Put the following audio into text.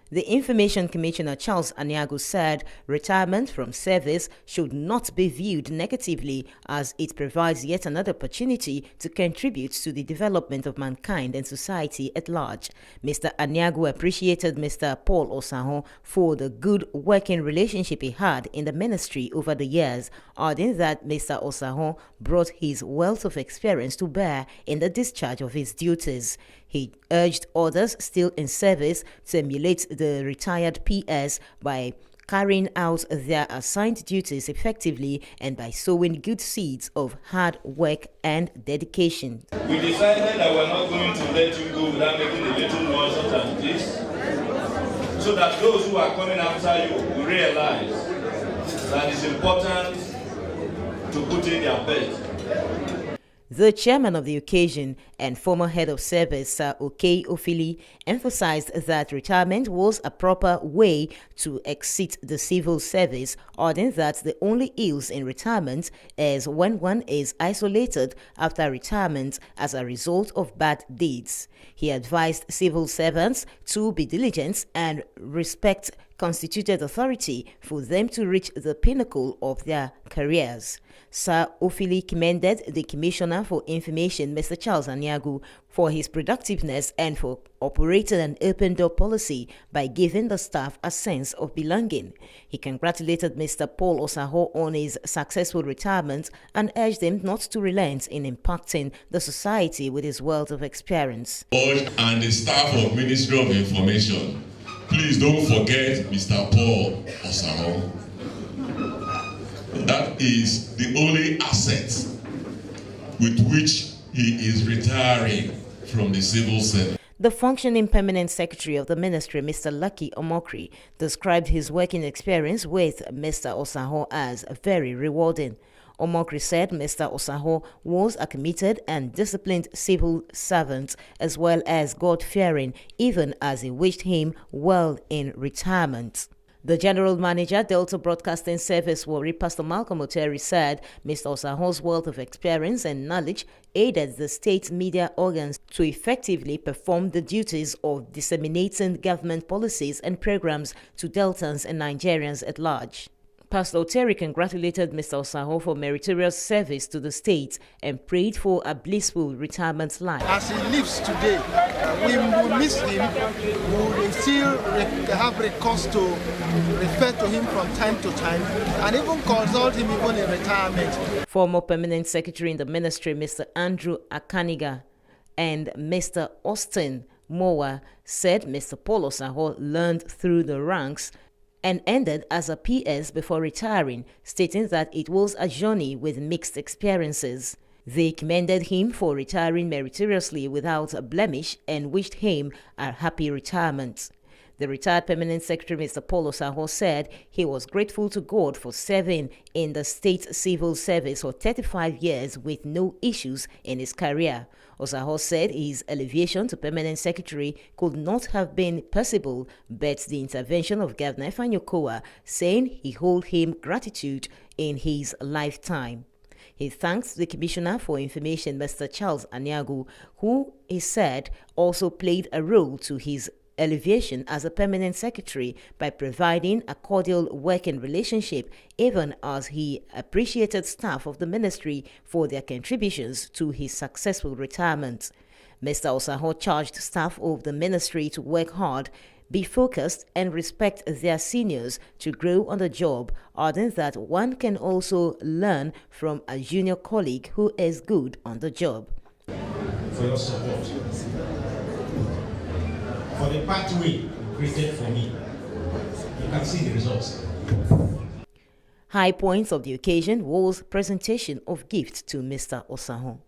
The Information Commissioner Charles Aniago said retirement from service should not be viewed negatively as it provides yet another opportunity to contribute to the development of mankind and society at large. Mr. Aniago appreciated Mr. Paul Osahon for the good working relationship he had in the ministry over the years, adding that Mr. Osahon brought his wealth of experience to bear in the discharge of his duties. He urged others still in service to emulate the retired PS by carrying out their assigned duties effectively and by sowing good seeds of hard work and dedication. We decided that we're not going to let you go without making a little noise such as this, so that those who are coming after you will realize that it's important to put in their best. The chairman of the occasion and former head of service, Sir Okey Ofili, emphasized that retirement was a proper way to exit the civil service, adding that the only ills in retirement is when one is isolated after retirement as a result of bad deeds. He advised civil servants to be diligent and respect constituted authority for them to reach the pinnacle of their careers. Sir Ofili commended the Commissioner for Information, Mr. Charles Aniago, for his productiveness and for operating an open-door policy by giving the staff a sense of belonging. He congratulated Mr. Paul Osahon on his successful retirement and urged him not to relent in impacting the society with his wealth of experience. And the staff of Ministry of Information, please don't forget Mr. Paul Osahon. That is the only asset with which he is retiring from the civil service. The functioning permanent secretary of the ministry, Mr. Lucky Omokri, described his working experience with Mr. Osahon as very rewarding. Omokri said Mr. Osahon was a committed and disciplined civil servant as well as God-fearing, even as he wished him well in retirement. The General Manager, Delta Broadcasting Service, Warri Pastor Malcolm Oteri, said Mr. Osahon's wealth of experience and knowledge aided the state media organs to effectively perform the duties of disseminating government policies and programs to Deltans and Nigerians at large. Pastor Oteri congratulated Mr. Osahon for meritorious service to the state and prayed for a blissful retirement life. As he lives today, we will miss him. We will still have recourse to refer to him from time to time and even consult him even in retirement. Former Permanent Secretary in the Ministry, Mr. Andrew Akaniga, and Mr. Austin Mowa said Mr. Paul Osahon learned through the ranks and ended as a PS before retiring, stating that it was a journey with mixed experiences. They commended him for retiring meritoriously without a blemish and wished him a happy retirement. The retired Permanent Secretary, Mr. Paul Osahon, said he was grateful to God for serving in the state civil service for 35 years with no issues in his career. Osahon said his elevation to Permanent Secretary could not have been possible but the intervention of Governor Fanyokoa, saying he owed him gratitude in his lifetime. He thanks the Commissioner for Information, Mr. Charles Aniago, who, he said, also played a role to his elevation as a permanent secretary by providing a cordial working relationship, even as he appreciated staff of the ministry for their contributions to his successful retirement. Mr. Osahon charged staff of the ministry to work hard, be focused and respect their seniors to grow on the job, adding that one can also learn from a junior colleague who is good on the job. For your support, for the pathway created for me. You can see the results. High points of the occasion was presentation of gifts to Mr. Osahon.